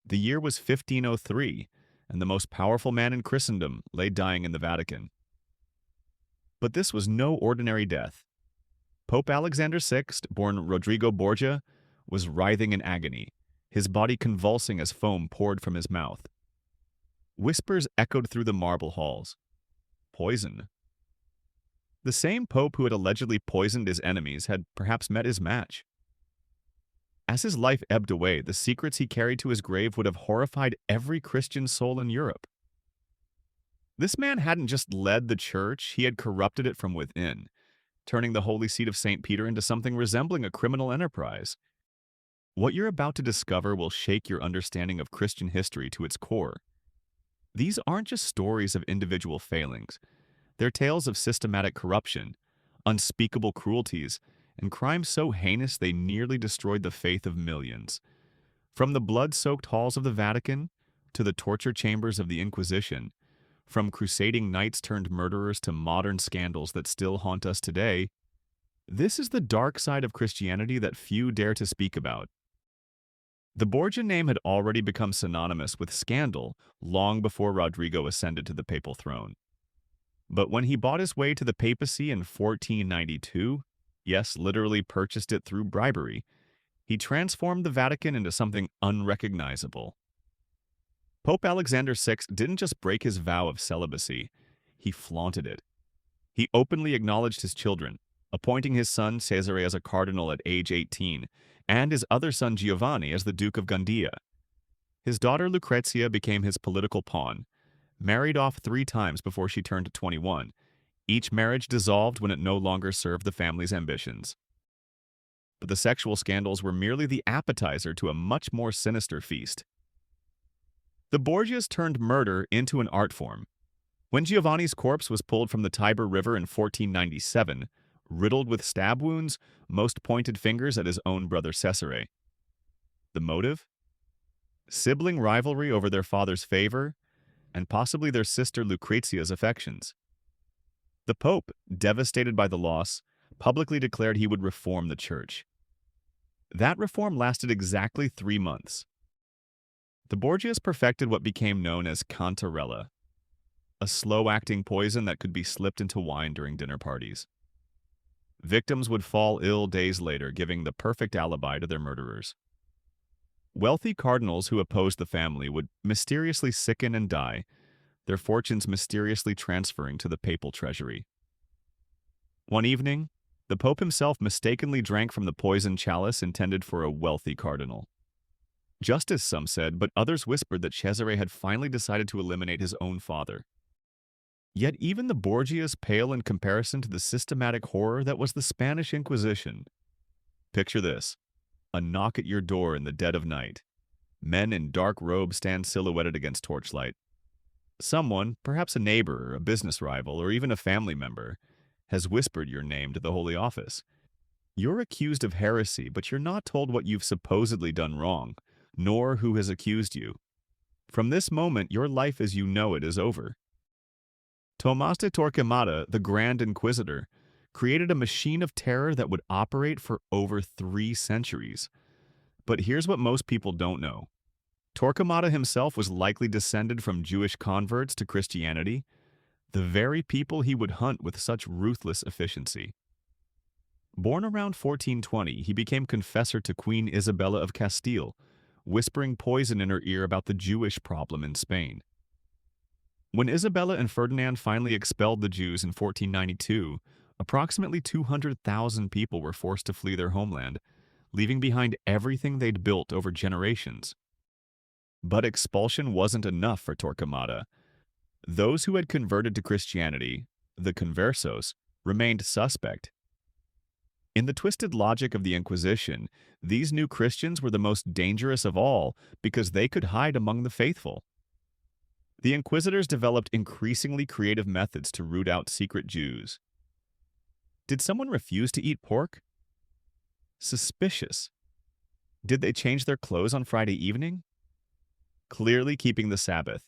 The year was 1503, and the most powerful man in Christendom lay dying in the Vatican. But this was no ordinary death. Pope Alexander VI, born Rodrigo Borgia, was writhing in agony, his body convulsing as foam poured from his mouth. Whispers echoed through the marble halls. Poison. The same pope who had allegedly poisoned his enemies had perhaps met his match. As his life ebbed away, the secrets he carried to his grave would have horrified every Christian soul in Europe. This man hadn't just led the church, he had corrupted it from within, turning the holy seat of St. Peter into something resembling a criminal enterprise. What you're about to discover will shake your understanding of Christian history to its core. These aren't just stories of individual failings. They're tales of systematic corruption, unspeakable cruelties, and crimes so heinous they nearly destroyed the faith of millions. From the blood-soaked halls of the Vatican to the torture chambers of the Inquisition, from crusading knights turned murderers to modern scandals that still haunt us today, this is the dark side of Christianity that few dare to speak about. The Borgia name had already become synonymous with scandal long before Rodrigo ascended to the papal throne. But when he bought his way to the papacy in 1492, yes, literally purchased it through bribery, he transformed the Vatican into something unrecognizable. Pope Alexander VI didn't just break his vow of celibacy, he flaunted it. He openly acknowledged his children, appointing his son Cesare as a cardinal at age 18, and his other son Giovanni as the Duke of Gandia. His daughter Lucrezia became his political pawn, married off 3 times before she turned 21. Each marriage dissolved when it no longer served the family's ambitions. But the sexual scandals were merely the appetizer to a much more sinister feast. The Borgias turned murder into an art form. When Giovanni's corpse was pulled from the Tiber River in 1497, riddled with stab wounds, most pointed fingers at his own brother Cesare. The motive? Sibling rivalry over their father's favor, and possibly their sister Lucrezia's affections. The Pope, devastated by the loss, publicly declared he would reform the church. That reform lasted exactly 3 months. The Borgias perfected what became known as cantarella, a slow-acting poison that could be slipped into wine during dinner parties. Victims would fall ill days later, giving the perfect alibi to their murderers. Wealthy cardinals who opposed the family would mysteriously sicken and die, their fortunes mysteriously transferring to the papal treasury. One evening, the Pope himself mistakenly drank from the poisoned chalice intended for a wealthy cardinal. Justice, some said, but others whispered that Cesare had finally decided to eliminate his own father. Yet even the Borgias pale in comparison to the systematic horror that was the Spanish Inquisition. Picture this: a knock at your door in the dead of night. Men in dark robes stand silhouetted against torchlight. Someone, perhaps a neighbor, a business rival, or even a family member, has whispered your name to the Holy Office. You're accused of heresy, but you're not told what you've supposedly done wrong, nor who has accused you. From this moment, your life as you know it is over. Tomás de Torquemada, the Grand Inquisitor, created a machine of terror that would operate for over 3 centuries. But here's what most people don't know. Torquemada himself was likely descended from Jewish converts to Christianity, the very people he would hunt with such ruthless efficiency. Born around 1420, he became confessor to Queen Isabella of Castile, whispering poison in her ear about the Jewish problem in Spain. When Isabella and Ferdinand finally expelled the Jews in 1492, approximately 200,000 people were forced to flee their homeland, leaving behind everything they'd built over generations. But expulsion wasn't enough for Torquemada. Those who had converted to Christianity, the conversos, remained suspect. In the twisted logic of the Inquisition, these new Christians were the most dangerous of all because they could hide among the faithful. The Inquisitors developed increasingly creative methods to root out secret Jews. Did someone refuse to eat pork? Suspicious. Did they change their clothes on Friday evening? Clearly keeping the Sabbath.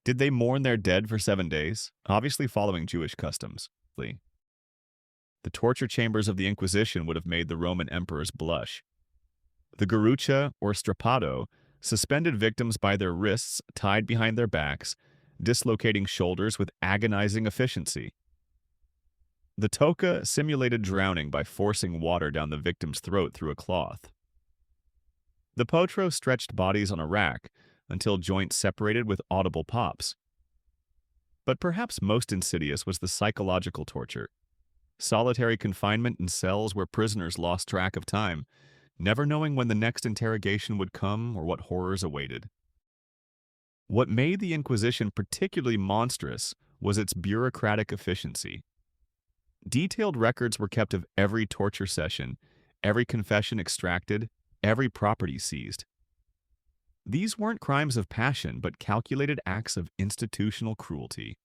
Did they mourn their dead for 7 days? Obviously following Jewish customs. The torture chambers of the Inquisition would have made the Roman emperors blush. The Garrucha, or Strappado, suspended victims by their wrists tied behind their backs, dislocating shoulders with agonizing efficiency. The toca simulated drowning by forcing water down the victim's throat through a cloth. The potro stretched bodies on a rack until joints separated with audible pops. But perhaps most insidious was the psychological torture. Solitary confinement in cells where prisoners lost track of time, never knowing when the next interrogation would come or what horrors awaited. What made the Inquisition particularly monstrous was its bureaucratic efficiency. Detailed records were kept of every torture session, every confession extracted, every property seized. These weren't crimes of passion, but calculated acts of institutional cruelty.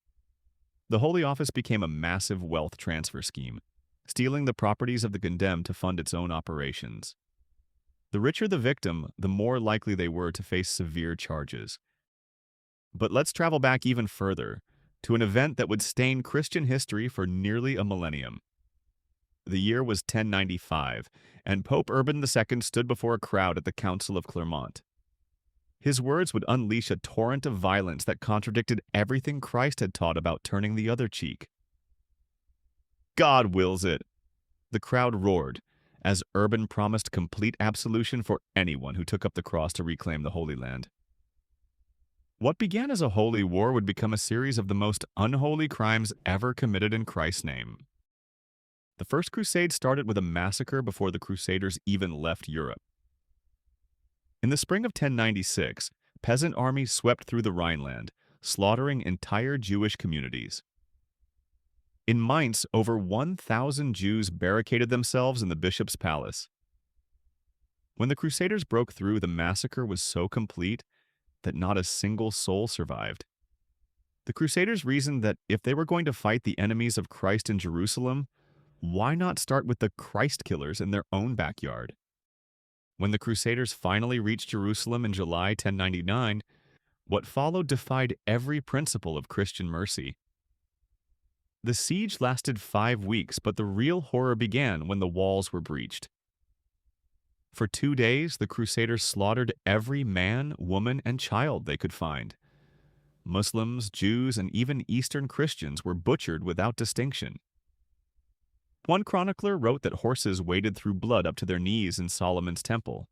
The Holy Office became a massive wealth transfer scheme, stealing the properties of the condemned to fund its own operations. The richer the victim, the more likely they were to face severe charges. But let's travel back even further, to an event that would stain Christian history for nearly a millennium. The year was 1095, and Pope Urban II stood before a crowd at the Council of Clermont. His words would unleash a torrent of violence that contradicted everything Christ had taught about turning the other cheek. God wills it! The crowd roared, as Urban promised complete absolution for anyone who took up the cross to reclaim the Holy Land. What began as a holy war would become a series of the most unholy crimes ever committed in Christ's name. The First Crusade started with a massacre before the Crusaders even left Europe. In the spring of 1096, peasant armies swept through the Rhineland, slaughtering entire Jewish communities. In Mainz, over 1,000 Jews barricaded themselves in the bishop's palace. When the Crusaders broke through, the massacre was so complete that not a single soul survived. The Crusaders reasoned that if they were going to fight the enemies of Christ in Jerusalem, why not start with the Christ killers in their own backyard? When the Crusaders finally reached Jerusalem in July 1099, what followed defied every principle of Christian mercy. The siege lasted 5 weeks, but the real horror began when the walls were breached. For 2 days, the Crusaders slaughtered every man, woman, and child they could find. Muslims, Jews, and even Eastern Christians were butchered without distinction. One chronicler wrote that horses waded through blood up to their knees in Solomon's temple.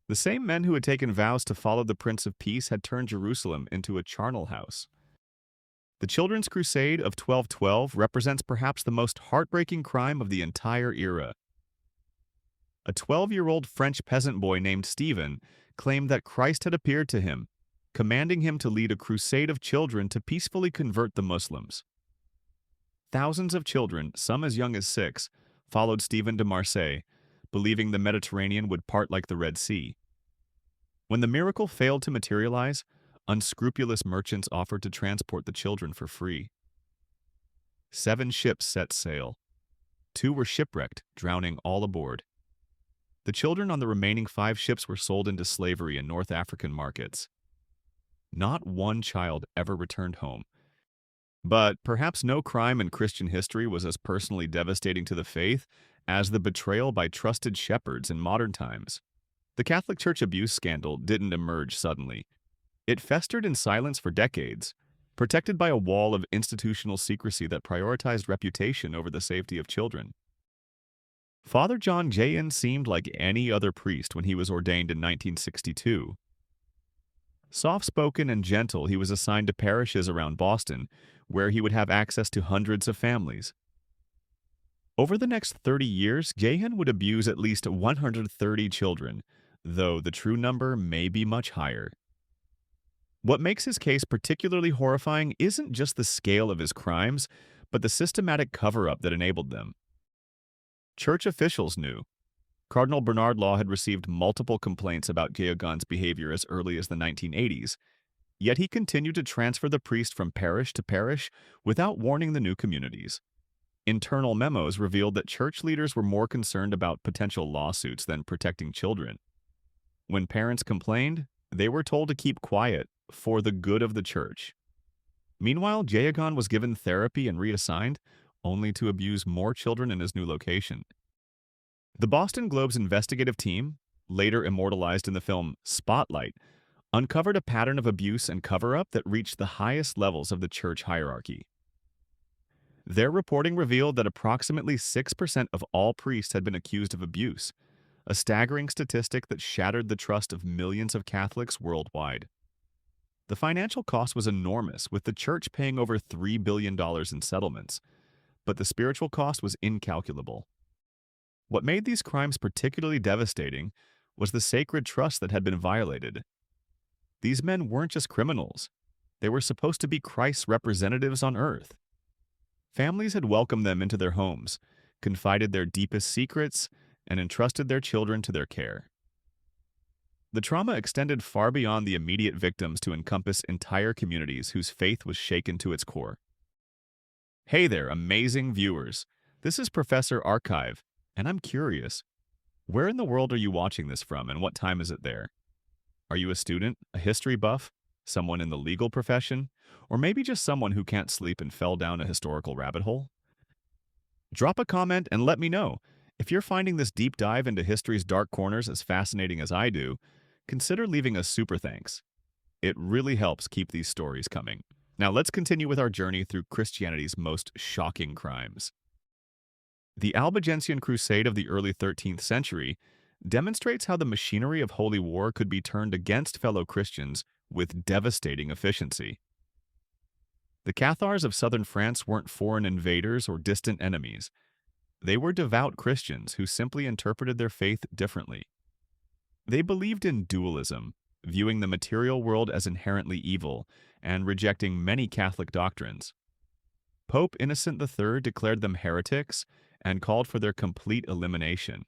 The same men who had taken vows to follow the Prince of Peace had turned Jerusalem into a charnel house. The Children's Crusade of 1212 represents perhaps the most heartbreaking crime of the entire era. A 12-year-old French peasant boy named Stephen claimed that Christ had appeared to him, commanding him to lead a crusade of children to peacefully convert the Muslims. Thousands of children, some as young as 6, followed Stephen to Marseille, believing the Mediterranean would part like the Red Sea. When the miracle failed to materialize, unscrupulous merchants offered to transport the children for free. 7 ships set sail. 2 were shipwrecked, drowning all aboard. The children on the remaining 5 ships were sold into slavery in North African markets. Not one child ever returned home. But perhaps no crime in Christian history was as personally devastating to the faith as the betrayal by trusted shepherds in modern times. The Catholic Church abuse scandal didn't emerge suddenly. It festered in silence for decades, protected by a wall of institutional secrecy that prioritized reputation over the safety of children. Father John Jayen seemed like any other priest when he was ordained in 1962. Soft-spoken and gentle, he was assigned to parishes around Boston, where he would have access to hundreds of families. Over the next 30 years, Jayen would abuse at least 130 children, though the true number may be much higher. What makes his case particularly horrifying isn't just the scale of his crimes, but the systematic cover-up that enabled them. Church officials knew. Cardinal Bernard Law had received multiple complaints about Jayen's behavior as early as the 1980s, yet he continued to transfer the priest from parish to parish without warning the new communities. Internal memos revealed that church leaders were more concerned about potential lawsuits than protecting children. When parents complained, they were told to keep quiet for the good of the church. Meanwhile, Jayen was given therapy and reassigned, only to abuse more children in his new location. The Boston Globe's investigative team, later immortalized in the film Spotlight, uncovered a pattern of abuse and cover-up that reached the highest levels of the church hierarchy. Their reporting revealed that approximately 6% of all priests had been accused of abuse, a staggering statistic that shattered the trust of millions of Catholics worldwide. The financial cost was enormous, with the church paying over $3 billion in settlements, but the spiritual cost was incalculable. What made these crimes particularly devastating was the sacred trust that had been violated. These men weren't just criminals. They were supposed to be Christ's representatives on earth. Families had welcomed them into their homes, confided their deepest secrets, and entrusted their children to their care. The trauma extended far beyond the immediate victims to encompass entire communities whose faith was shaken to its core. Hey there, amazing viewers. This is Professor Archive, and I'm curious. Where in the world are you watching this from, and what time is it there? Are you a student, a history buff, someone in the legal profession, or maybe just someone who can't sleep and fell down a historical rabbit hole? Drop a comment and let me know. If you're finding this deep dive into history's dark corners as fascinating as I do, consider leaving a super thanks. It really helps keep these stories coming. Now let's continue with our journey through Christianity's most shocking crimes. The Albigensian Crusade of the early 13th century demonstrates how the machinery of holy war could be turned against fellow Christians with devastating efficiency. The Cathars of southern France weren't foreign invaders or distant enemies. They were devout Christians who simply interpreted their faith differently. They believed in dualism, viewing the material world as inherently evil and rejecting many Catholic doctrines. Pope Innocent III declared them heretics and called for their complete elimination.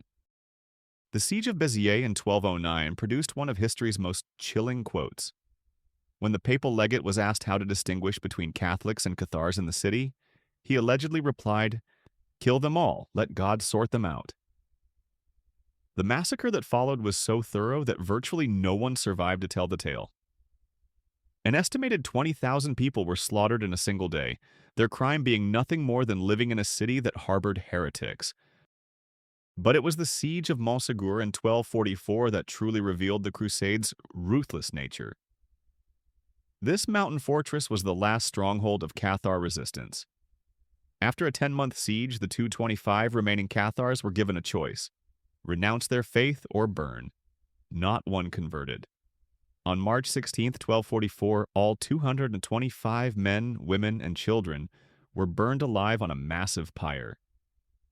The Siege of Béziers in 1209 produced one of history's most chilling quotes. When the papal legate was asked how to distinguish between Catholics and Cathars in the city, he allegedly replied, "Kill them all, let God sort them out." The massacre that followed was so thorough that virtually no one survived to tell the tale. An estimated 20,000 people were slaughtered in a single day, their crime being nothing more than living in a city that harbored heretics. But it was the siege of Montségur in 1244 that truly revealed the Crusades' ruthless nature. This mountain fortress was the last stronghold of Cathar resistance. After a 10-month siege, the 225 remaining Cathars were given a choice: renounce their faith or burn. Not one converted. On March 16, 1244, all 225 men, women, and children were burned alive on a massive pyre.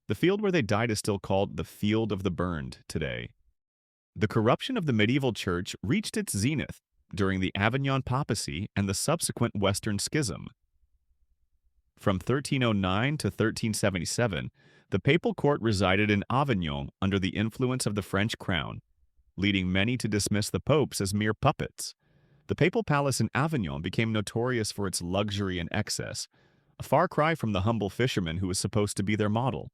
The field where they died is still called the Field of the Burned today. The corruption of the medieval church reached its zenith during the Avignon papacy and the subsequent Western Schism. From 1309 to 1377, the papal court resided in Avignon under the influence of the French crown, leading many to dismiss the popes as mere puppets. The papal palace in Avignon became notorious for its luxury and excess, a far cry from the humble fisherman who was supposed to be their model.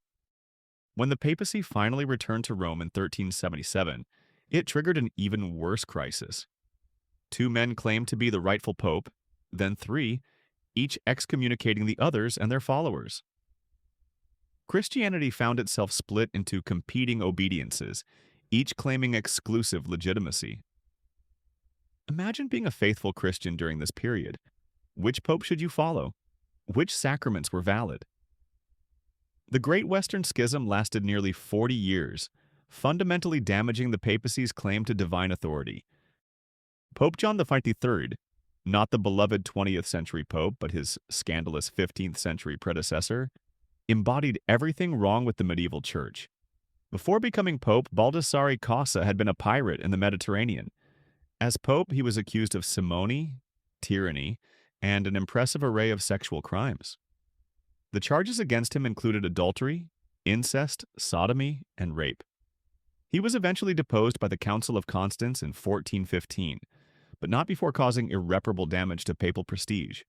When the papacy finally returned to Rome in 1377, it triggered an even worse crisis. 2 men claimed to be the rightful pope, then 3, each excommunicating the others and their followers. Christianity found itself split into competing obediences, each claiming exclusive legitimacy. Imagine being a faithful Christian during this period. Which pope should you follow? Which sacraments were valid? The Great Western Schism lasted nearly 40 years, fundamentally damaging the papacy's claim to divine authority. Pope John V, not the beloved 20th century pope, but his scandalous 15th century predecessor, embodied everything wrong with the medieval church. Before becoming pope, Baldassare Cosa had been a pirate in the Mediterranean. As pope, he was accused of simony, tyranny, and an impressive array of sexual crimes. The charges against him included adultery, incest, sodomy, and rape. He was eventually deposed by the Council of Constance in 1415, but not before causing irreparable damage to papal prestige.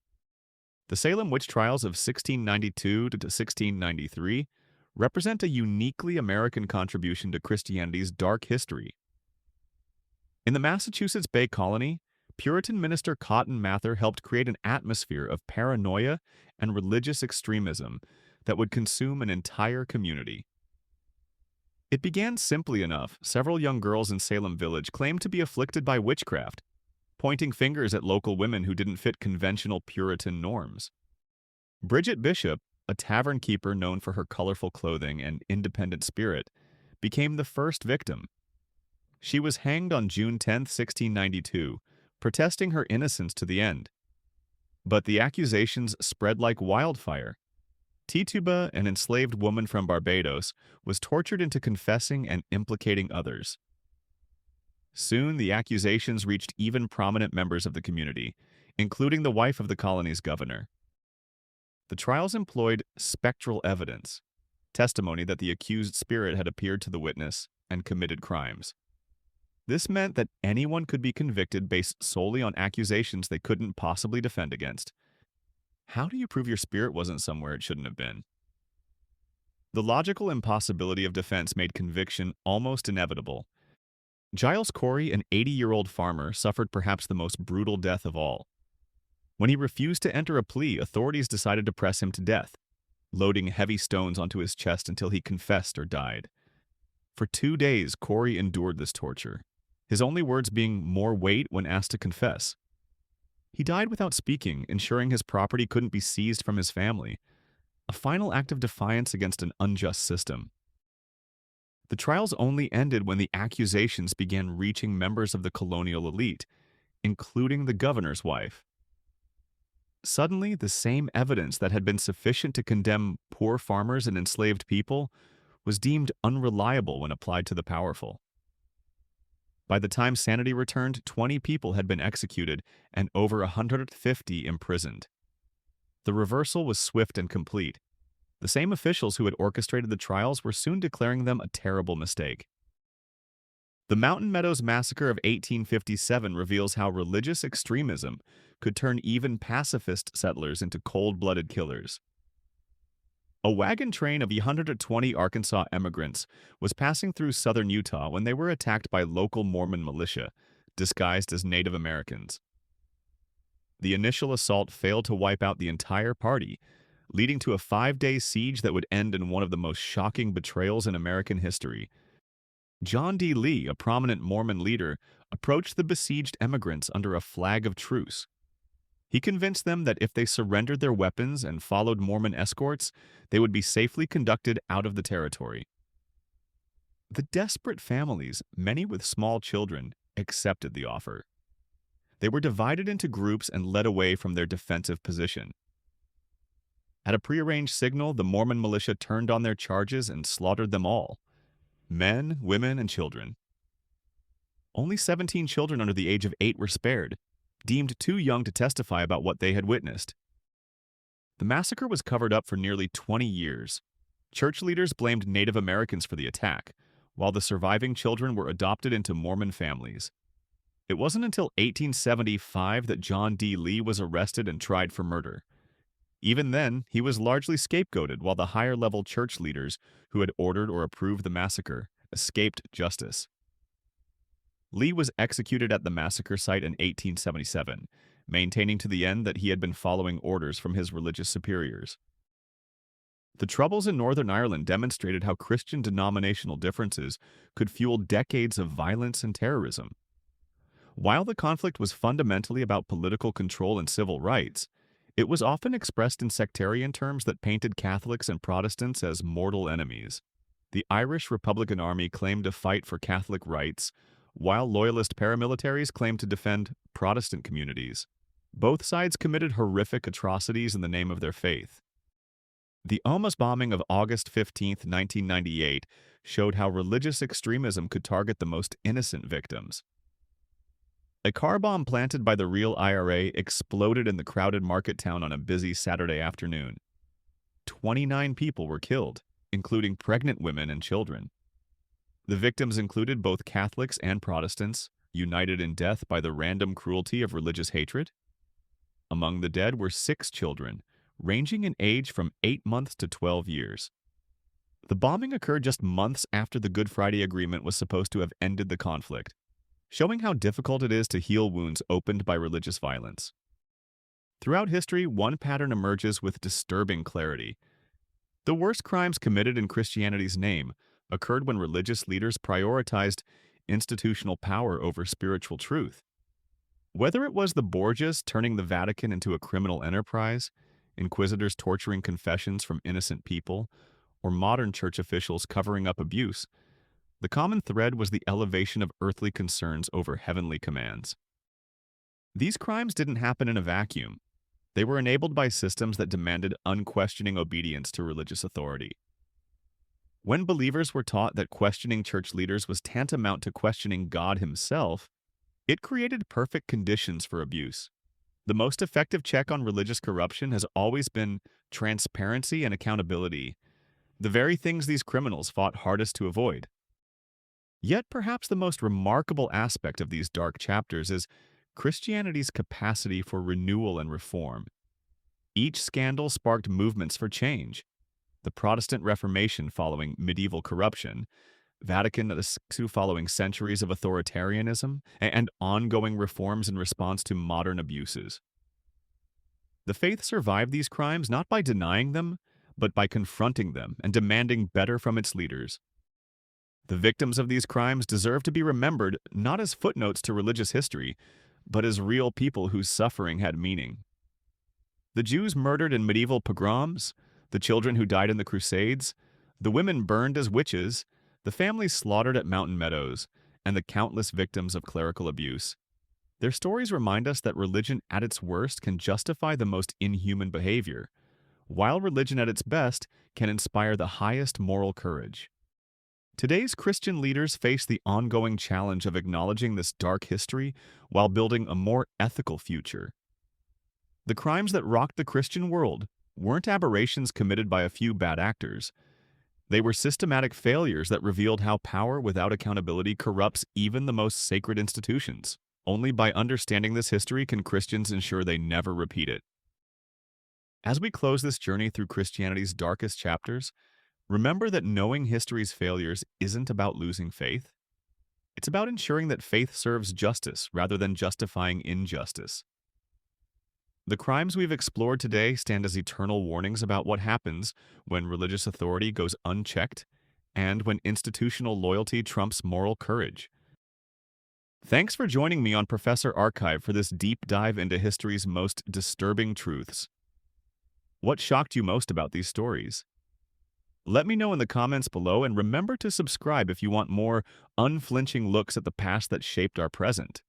The Salem witch trials of 1692 to 1693 represent a uniquely American contribution to Christianity's dark history. In the Massachusetts Bay Colony, Puritan minister Cotton Mather helped create an atmosphere of paranoia and religious extremism that would consume an entire community. It began simply enough. Several young girls in Salem village claimed to be afflicted by witchcraft, pointing fingers at local women who didn't fit conventional Puritan norms. Bridget Bishop, a tavern keeper known for her colorful clothing and independent spirit, became the first victim. She was hanged on June 10, 1692, protesting her innocence to the end. But the accusations spread like wildfire. Tituba, an enslaved woman from Barbados, was tortured into confessing and implicating others. Soon, the accusations reached even prominent members of the community, including the wife of the colony's governor. The trials employed spectral evidence, testimony that the accused spirit had appeared to the witness and committed crimes. This meant that anyone could be convicted based solely on accusations they couldn't possibly defend against. How do you prove your spirit wasn't somewhere it shouldn't have been? The logical impossibility of defense made conviction almost inevitable. Giles Corey, an 80-year-old farmer, suffered perhaps the most brutal death of all. When he refused to enter a plea, authorities decided to press him to death, loading heavy stones onto his chest until he confessed or died. For 2 days, Corey endured this torture, his only words being more weight when asked to confess. He died without speaking, ensuring his property couldn't be seized from his family, a final act of defiance against an unjust system. The trials only ended when the accusations began reaching members of the colonial elite, including the governor's wife. Suddenly, the same evidence that had been sufficient to condemn poor farmers and enslaved people was deemed unreliable when applied to the powerful. By the time sanity returned, 20 people had been executed and over 150 imprisoned. The reversal was swift and complete. The same officials who had orchestrated the trials were soon declaring them a terrible mistake. The Mountain Meadows massacre of 1857 reveals how religious extremism could turn even pacifist settlers into cold-blooded killers. A wagon train of 120 Arkansas immigrants was passing through southern Utah when they were attacked by local Mormon militia, disguised as Native Americans. The initial assault failed to wipe out the entire party, leading to a 5-day siege that would end in one of the most shocking betrayals in American history. John D. Lee, a prominent Mormon leader, approached the besieged immigrants under a flag of truce. He convinced them that if they surrendered their weapons and followed Mormon escorts, they would be safely conducted out of the territory. The desperate families, many with small children, accepted the offer. They were divided into groups and led away from their defensive position. At a prearranged signal, the Mormon militia turned on their charges and slaughtered them all, men, women, and children. Only 17 children under the age of 8 were spared, deemed too young to testify about what they had witnessed. The massacre was covered up for nearly 20 years. Church leaders blamed Native Americans for the attack, while the surviving children were adopted into Mormon families. It wasn't until 1875 that John D. Lee was arrested and tried for murder. Even then, he was largely scapegoated, while the higher-level church leaders who had ordered or approved the massacre escaped justice. Lee was executed at the massacre site in 1877, maintaining to the end that he had been following orders from his religious superiors. The Troubles in Northern Ireland demonstrated how Christian denominational differences could fuel decades of violence and terrorism. While the conflict was fundamentally about political control and civil rights, it was often expressed in sectarian terms that painted Catholics and Protestants as mortal enemies. The Irish Republican Army claimed to fight for Catholic rights, while loyalist paramilitaries claimed to defend Protestant communities. Both sides committed horrific atrocities in the name of their faith. The Almas bombing of August 15, 1998, showed how religious extremism could target the most innocent victims. A car bomb planted by the real IRA exploded in the crowded market town on a busy Saturday afternoon. 29 people were killed, including pregnant women and children. The victims included both Catholics and Protestants, united in death by the random cruelty of religious hatred. Among the dead were 6 children, ranging in age from 8 months to 12 years. The bombing occurred just months after the Good Friday Agreement was supposed to have ended the conflict, showing how difficult it is to heal wounds opened by religious violence. Throughout history, one pattern emerges with disturbing clarity. The worst crimes committed in Christianity's name occurred when religious leaders prioritized institutional power over spiritual truth. Whether it was the Borgias turning the Vatican into a criminal enterprise, inquisitors torturing confessions from innocent people, or modern church officials covering up abuse, the common thread was the elevation of earthly concerns over heavenly commands. These crimes didn't happen in a vacuum. They were enabled by systems that demanded unquestioning obedience to religious authority. When believers were taught that questioning church leaders was tantamount to questioning God himself, it created perfect conditions for abuse. The most effective check on religious corruption has always been transparency and accountability, the very things these criminals fought hardest to avoid. Yet perhaps the most remarkable aspect of these dark chapters is Christianity's capacity for renewal and reform. Each scandal sparked movements for change. The Protestant Reformation following medieval corruption, Vatican II following centuries of authoritarianism, and ongoing reforms in response to modern abuses. The faith survived these crimes not by denying them, but by confronting them and demanding better from its leaders. The victims of these crimes deserve to be remembered not as footnotes to religious history, but as real people whose suffering had meaning. The Jews murdered in medieval pogroms, the children who died in the Crusades, the women burned as witches, the families slaughtered at Mountain Meadows, and the countless victims of clerical abuse. Their stories remind us that religion at its worst can justify the most inhuman behavior, while religion at its best can inspire the highest moral courage. Today's Christian leaders face the ongoing challenge of acknowledging this dark history while building a more ethical future. The crimes that rocked the Christian world weren't aberrations committed by a few bad actors. They were systematic failures that revealed how power without accountability corrupts even the most sacred institutions. Only by understanding this history can Christians ensure they never repeat it. As we close this journey through Christianity's darkest chapters, remember that knowing history's failures isn't about losing faith. It's about ensuring that faith serves justice rather than justifying injustice. The crimes we've explored today stand as eternal warnings about what happens when religious authority goes unchecked and when institutional loyalty trumps moral courage. Thanks for joining me on Professor Archive for this deep dive into history's most disturbing truths. What shocked you most about these stories? Let me know in the comments below, and remember to subscribe if you want more unflinching looks at the past that shaped our present.